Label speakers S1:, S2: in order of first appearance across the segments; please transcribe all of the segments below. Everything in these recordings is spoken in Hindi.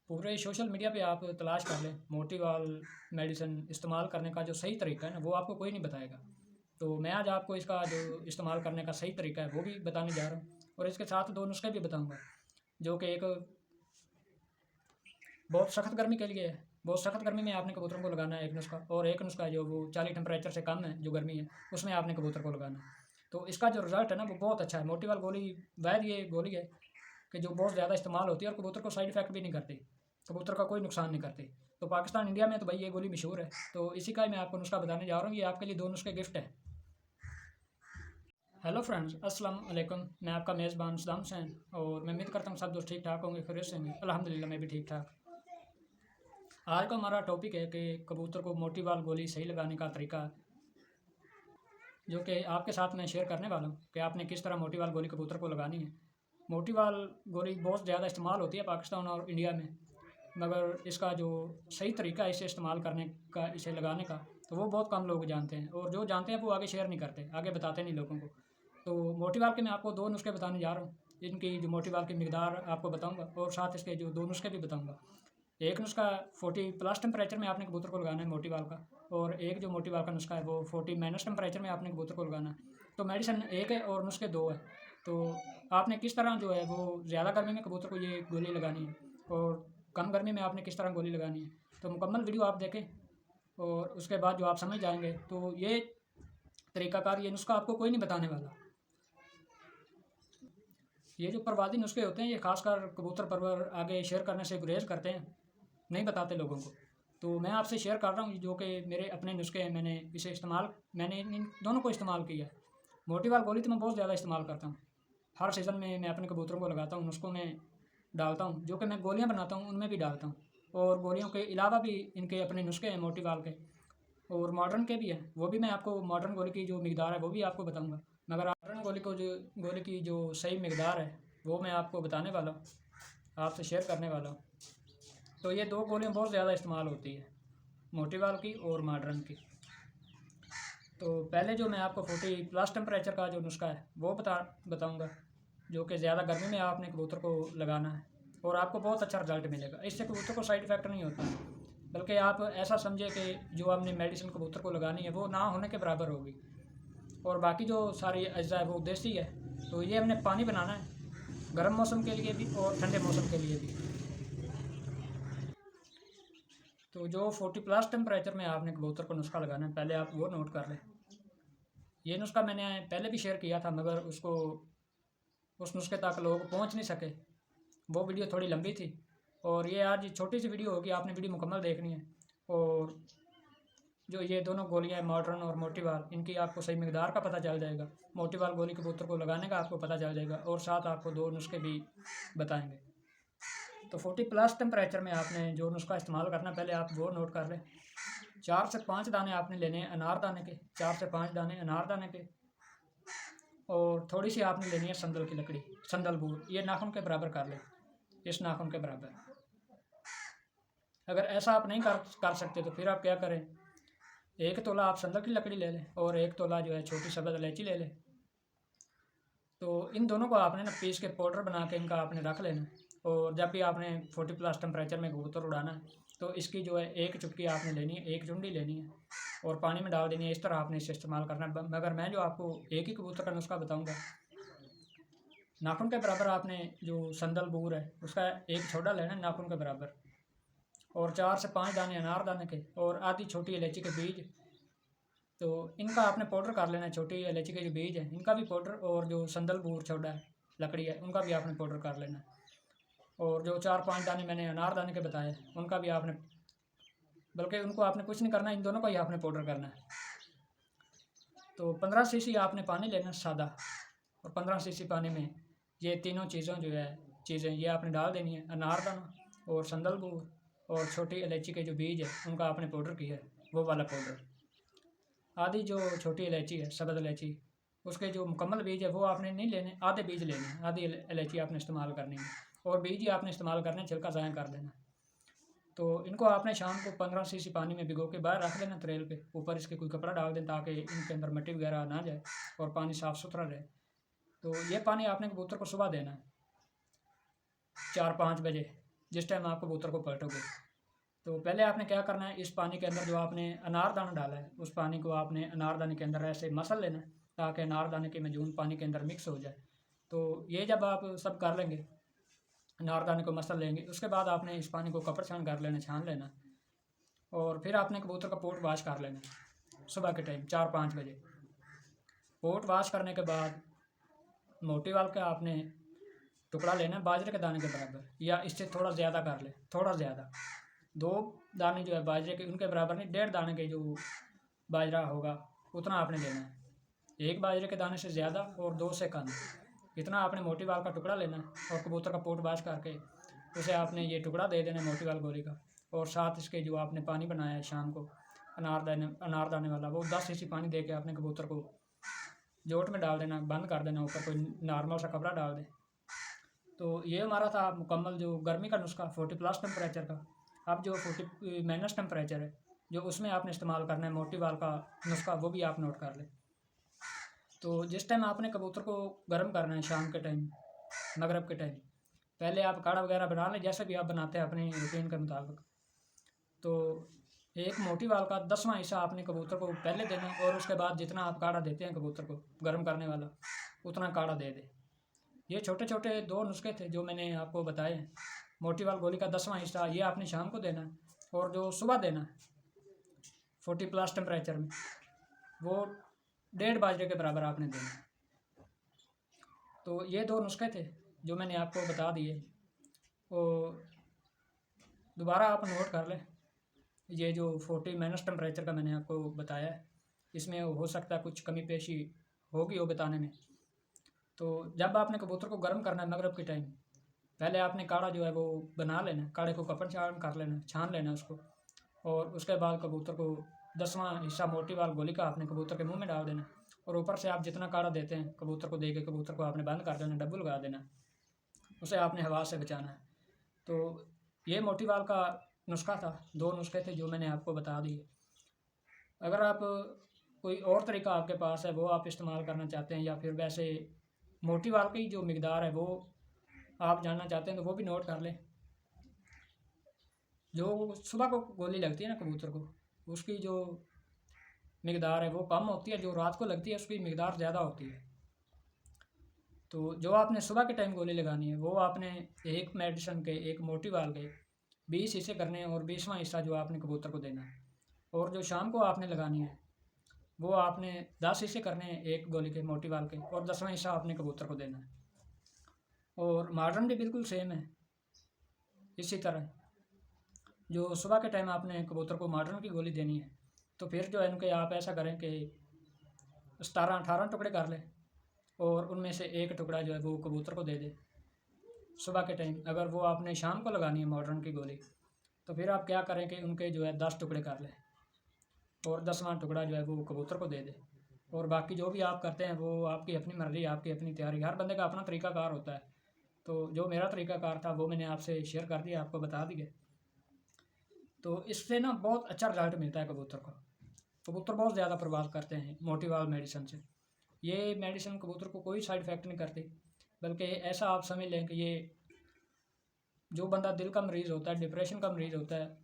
S1: पूरे सोशल मीडिया पे आप तलाश कर लें मोटीवाल मेडिसिन इस्तेमाल करने का जो सही तरीका है ना, वो आपको कोई नहीं बताएगा। तो मैं आज आपको इसका जो इस्तेमाल करने का सही तरीका है वो भी बताने जा रहा हूँ, और इसके साथ 2 नुस्खे भी बताऊँगा, जो कि एक बहुत सख्त गर्मी के लिए है। बहुत सख्त गर्मी में आपने कबूतरों को लगाना है एक नुस्खा, और एक नुस्खा है जो वो 40 टेम्परेचर से कम है, जो गर्मी है, उसमें आपने कबूतर को लगाना है। तो इसका जो रिज़ल्ट है ना, वो बहुत अच्छा है। मोटीवाल गोली वैद ये गोली है कि जो बहुत ज़्यादा इस्तेमाल होती है और कबूतर को साइड इफ़ेक्ट भी नहीं करती, कबूतर का कोई नुकसान नहीं करती। तो पाकिस्तान इंडिया में तो भाई ये गोली मशहूर है, तो इसी का ही मैं आपको नुस्खा बताने जा रहा हूँ। ये आपके लिए 2 नुस्खे गिफ्ट है। हेलो फ्रेंड्स, अस्सलाम वालेकुम। मैं आपका मेज़बान सदाम हुसैन, और मैं उम्मीद करता हूँ सब दोस्त ठीक ठाक होंगे, खैरियत से होंगे। अल्हम्दुलिल्लाह मैं भी ठीक ठाक। आज का हमारा टॉपिक है कि कबूतर को मोटीवाल गोली सही लगाने का तरीका, जो कि आपके साथ मैं शेयर करने वाला हूँ कि आपने किस तरह मोटीवाल गोली कबूतर को लगानी है। मोटीवाल गोली बहुत ज़्यादा इस्तेमाल होती है पाकिस्तान और इंडिया में, मगर इसका जो सही तरीका है इसे इस्तेमाल करने का, इसे लगाने का, तो वो बहुत कम लोग जानते हैं, और जो जानते हैं वो आगे शेयर नहीं करते, आगे बताते नहीं लोगों को। तो मोटीवाल के मैं आपको 2 नुस्खे बताने जा रहा हूँ। इनकी जो मोटीवाल की मिकदार आपको बताऊँगा, और साथ इसके जो 2 नुस्खे भी बताऊँगा। एक नुस्खा 40 प्लस टेम्परेचर में आपने कबूतर को लगाना है मोटीवाल का, और एक जो मोटीवाल का नुस्खा है वो 40 माइनस टेम्परेचर में आपने कबूतर को लगाना है। तो मेडिसिन एक है और नुस्खे 2 है। तो आपने किस तरह जो है वो ज़्यादा गर्मी में कबूतर को ये गोली लगानी है, और कम गर्मी में आपने किस तरह गोली लगानी है, तो मुकम्मल वीडियो आप देखें, और उसके बाद जो आप समझ जाएंगे। तो ये तरीकाकार, ये नुस्खा आपको कोई नहीं बताने वाला। ये जो परवादी नुस्खे होते हैं, ये खासकर कबूतर परवर आगे शेयर करने से गुरेज करते हैं, नहीं बताते लोगों को। तो मैं आपसे शेयर कर रहा हूँ जो कि मेरे अपने नुस्खे हैं। मैंने इन दोनों को इस्तेमाल किया है। मोटीवाल गोली तो मैं बहुत ज़्यादा इस्तेमाल करता हूँ, हर सीज़न में मैं अपने कबूतरों को लगाता हूँ, नुस्खों में डालता हूँ, जो कि मैं गोलियाँ बनाता हूँ उनमें भी डालता हूँ। और गोलियों के अलावा भी इनके अपने नुस्खे हैं मोटीवाल के, और मॉडर्न के भी हैं। वो भी मैं आपको मॉडर्न गोली की जो मिकदार है वो भी आपको बताऊँगा, मगर मॉडर्न गोली की जो सही मिकदार है वो मैं आपको बताने वाला हूँ, आपसे शेयर करने वाला हूँ। तो ये 2 गोलियाँ बहुत ज़्यादा इस्तेमाल होती है, मोटीवाल की और मॉडर्न की। तो पहले जो मैं आपको 40 प्लस टेम्परेचर का जो नुस्खा है वो बताऊँगा, जो कि ज़्यादा गर्मी में आपने कबूतर को लगाना है, और आपको बहुत अच्छा रिजल्ट मिलेगा। इससे कबूतर को साइड इफ़ेक्ट नहीं होता, बल्कि आप ऐसा समझे कि जो आपने मेडिसिन कबूतर को लगानी है वो ना होने के बराबर होगी, और बाकी जो सारी अज्जा है वो देसी है। तो ये हमने पानी बनाना है, गर्म मौसम के लिए भी और ठंडे मौसम के लिए भी। तो जो 40 प्लस टेम्परेचर में आपने कबूतर को नुस्खा लगाना है, पहले आप वो नोट कर लें। ये नुस्खा मैंने पहले भी शेयर किया था, मगर उस नुस्खे तक लोग पहुंच नहीं सके, वो वीडियो थोड़ी लंबी थी। और ये आज छोटी सी वीडियो होगी, आपने वीडियो मुकम्मल देखनी है। और जो ये दोनों गोलियां मॉडर्न और मोटीवाल, इनकी आपको सही मिकदार का पता चल जाएगा। मोटीवाल गोली कबूतर को लगाने का आपको पता चल जाएगा, और साथ आपको 2 नुस्खे भी बताएंगे। तो 40 प्लस टेम्परेचर में आपने जो नुस्खा इस्तेमाल करना, पहले आप वो नोट कर लें। 4 से 5 दाने आपने लेने हैं अनार दाने के, 4 से 5 दाने अनार दाने के, और थोड़ी सी आपने लेनी है संदल की लकड़ी, संदल बूर, ये नाखून के बराबर कर लें, इस नाखून के बराबर। अगर ऐसा आप नहीं कर सकते तो फिर आप क्या करें, 1 तोला आप संदल की लकड़ी ले लें, और 1 तोला जो है छोटी सब्ज़ इलायची ले लें। तो इन दोनों को आपने ना पीस के पाउडर बना के इनका आपने रख लेना। और जब भी आपने 40 प्लस टेम्परेचर में कबूतर उड़ाना है, तो इसकी जो है 1 चुटकी आपने लेनी है, 1 चुंडी लेनी है, और पानी में डाल देनी है। इस तरह आपने इसे इस्तेमाल करना है। मगर मैं जो आपको एक ही कबूतर का नुस्खा बताऊँगा, नाखून के बराबर आपने जो संदल बूर है उसका 1 छोटा लेना है नाखून के बराबर, और 4 से 5 दाने अनार दाने के, और आधी छोटी इलायची के बीज। तो इनका आपने पाउडर कर लेना है। छोटी इलायची के जो बीज है इनका भी पाउडर, और जो संदल बूर छोटा है लकड़ी है उनका भी आपने पाउडर कर लेना है। और जो 4-5 दाने मैंने अनार दाने के बताए उनका भी आपने, बल्कि उनको आपने कुछ नहीं करना, इन दोनों का ही आपने पाउडर करना है। तो 15 सीसी आपने पानी लेना सादा, और 15 सीसी पानी में ये तीनों चीज़ें ये आपने डाल देनी है। अनार दाना और संदल बूर और छोटी इलायची के जो बीज है उनका आपने पाउडर किया है, वो वाला पाउडर। आधी जो छोटी इलायची है सब्ज़ इलायची, उसके जो मुकम्मल बीज है वो आपने नहीं लेने, आधे बीज लेने हैं, आधी इलायची आपने इस्तेमाल करनी है, और बीज ही आपने इस्तेमाल करने, छिलका ज़ाया कर देना। तो इनको आपने शाम को 15 सीसी पानी में भिगो के बाहर रख देना तरेल पे, ऊपर इसके कोई कपड़ा डाल दें ताकि इनके अंदर मिट्टी वगैरह ना जाए और पानी साफ़ सुथरा रहे। तो ये पानी आपने कबूतर को सुबह देना है 4-5 बजे। जिस टाइम आप कबूतर को पलटोगे। तो पहले आपने क्या करना है, इस पानी के अंदर जो आपने अनारदाना डाला है उस पानी को आपने अनारदाने के अंदर ऐसे मसल लेना है ताकि अनारदाने की मजून पानी के अंदर मिक्स हो जाए। तो ये जब आप सब कर लेंगे, अनारदाने को मसल लेंगे, उसके बाद आपने इस पानी को कपड़ छान कर लेना, छान लेना। और फिर आपने कबूतर का पोट वाश कर लेना सुबह के टाइम 4-5 बजे। पोट वाश करने के बाद मोटी वाल का आपने टुकड़ा लेना बाजरे के दाने के बराबर, या इससे थोड़ा ज़्यादा कर ले, थोड़ा ज़्यादा 2 दाने जो है बाजरे के उनके बराबर नहीं, 1.5 दाने के जो बाजरा होगा उतना आपने लेना है। 1 बाजरे के दाने से ज़्यादा और 2 से कम, इतना आपने मोटी वाल का टुकड़ा लेना है। और कबूतर का पोट वाश करके उसे आपने ये टुकड़ा दे देना मोटी वाल गोली का, और साथ इसके जो आपने पानी बनाया है शाम को अनारदाने वाला, वो 10 सीसी पानी दे के आपने कबूतर को जोट में डाल देना, बंद कर देना, ऊपर कोई नॉर्मल सा कपड़ा डाल दें। तो ये हमारा था मुकम्मल जो गर्मी का नुस्खा 40+ टेम्परेचर का। अब जो 40 माइनस टेम्परेचर है जो उसमें आपने इस्तेमाल करना है मोटी वाल का नुस्खा, वो भी आप नोट कर लें। तो जिस टाइम आपने कबूतर को गर्म करना है शाम के टाइम, मगरब के टाइम, पहले आप काढ़ा वगैरह बना लें जैसे भी आप बनाते हैं अपनी रूटीन के मुताबिक। तो एक मोटी वाल का 10वां हिस्सा आपने कबूतर को पहले देना, और उसके बाद जितना आप काढ़ा देते हैं कबूतर को गर्म करने वाला उतना काढ़ा दे दें। ये छोटे छोटे 2 नुस्खे थे जो मैंने आपको बताए हैं। मोटी वाल गोली का 10वां हिस्सा ये आपने शाम को देना है, और जो सुबह देना है 40+ टेम्परेचर में, वो 1.5 बाजरे के बराबर आपने देना है। तो ये 2 नुस्खे थे जो मैंने आपको बता दिए, और दोबारा आप नोट कर लें। ये जो 40 माइनस टेम्परेचर का मैंने आपको बताया है, इसमें हो सकता है कुछ कमी पेशी होगी वो बताने में। तो जब आपने कबूतर को गर्म करना है मगरब के टाइम, पहले आपने काढ़ा जो है वो बना लेना, काढ़े को कपड़ छान कर लेना, छान लेना उसको, और उसके बाद कबूतर को 10वां हिस्सा मोटी वाल गोली का आपने कबूतर के मुंह में डाल देना, और ऊपर से आप जितना काढ़ा देते हैं कबूतर को दे के कबूतर को आपने बंद कर देना, डब्बू लगा देना, उसे आपने हवा से बचाना है। तो ये मोटी वाल का नुस्खा था, 2 नुस्खे थे जो मैंने आपको बता दिए। अगर आप कोई और तरीका आपके पास है वो आप इस्तेमाल करना चाहते हैं, या फिर वैसे मोटी वाल की जो मिकदार है वो आप जानना चाहते हैं तो वो भी नोट कर लें। जो सुबह को गोली लगती है ना कबूतर को, उसकी जो मिकदार है वो कम होती है, जो रात को लगती है उसकी मिकदार ज़्यादा होती है। तो जो आपने सुबह के टाइम गोली लगानी है वो आपने एक मेडिसिन के, एक मोटी वाल के 20 हिस्से करने हैं, और 20वां हिस्सा जो आपने कबूतर को देना है। और जो शाम को आपने लगानी है वो आपने 10 हिस्से करने हैं एक गोली के मोटी वाल के, और 10वां हिस्सा आपने कबूतर को देना है। और मॉडर्न भी बिल्कुल सेम है इसी तरह। जो सुबह के टाइम आपने कबूतर को मॉडर्न की गोली देनी है, तो फिर जो है इनके आप ऐसा करें कि 17-18 टुकड़े कर लें, और उनमें से एक टुकड़ा जो है वो कबूतर को दे दे सुबह के टाइम। अगर वो आपने शाम को लगानी है मॉडर्न की गोली, तो फिर आप क्या करें कि उनके जो है 10 टुकड़े कर लें, और 10वां टुकड़ा जो है वो कबूतर को दे दे। और बाकी जो भी आप करते हैं वो आपकी अपनी मर्ज़ी, आपकी अपनी तैयारी, हर बंदे का अपना तरीक़ाकार होता है। तो जो मेरा तरीक़ाकार था वो मैंने आपसे शेयर कर दिया, आपको बता दिया। तो इससे ना बहुत अच्छा रिज़ल्ट मिलता है कबूतर को। कबूतर बहुत ज़्यादा प्रभाव करते हैं मोटी वाल मेडिसिन से। ये मेडिसिन कबूतर को कोई साइड इफ़ेक्ट नहीं करती, बल्कि ऐसा आप समझ लें कि ये जो बंदा दिल का मरीज़ होता है, डिप्रेशन का मरीज़ होता है,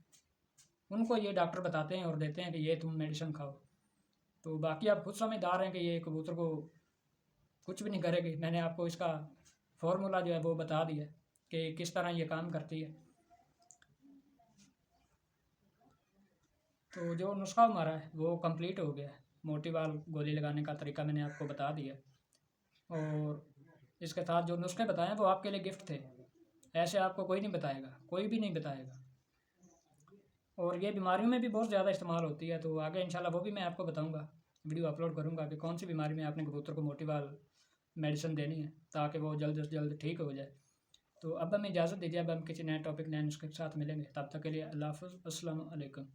S1: उनको ये डॉक्टर बताते हैं और देते हैं कि ये तुम मेडिसिन खाओ। तो बाकी आप खुद समझदार हैं कि ये कबूतर को कुछ भी नहीं करेगी। मैंने आपको इसका फार्मूला जो है वो बता दिया कि किस तरह ये काम करती है। तो जो नुस्खा हमारा है वो कंप्लीट हो गया है। मोटी वाल गोली लगाने का तरीका मैंने आपको बता दिया, और इसके साथ जो नुस्खे बताए हैं वो आपके लिए गिफ्ट थे। ऐसे आपको कोई नहीं बताएगा, कोई भी नहीं बताएगा। और ये बीमारियों में भी बहुत ज़्यादा इस्तेमाल होती है, तो आगे इंशाल्लाह वो भी मैं आपको बताऊंगा, वीडियो अपलोड करूंगा कि कौन सी बीमारी में आपने कबूतर को मोटी वाल मेडिसिन देनी है ताकि वो जल्द से जल्द ठीक हो जाए। तो अब हमें इजाज़त दीजिए, अब हम किसी नए टॉपिक नए नुस्खे के साथ मिलेंगे। तब तक के लिए अल्लाह हाफ़िज़, अस्सलाम वालेकुम।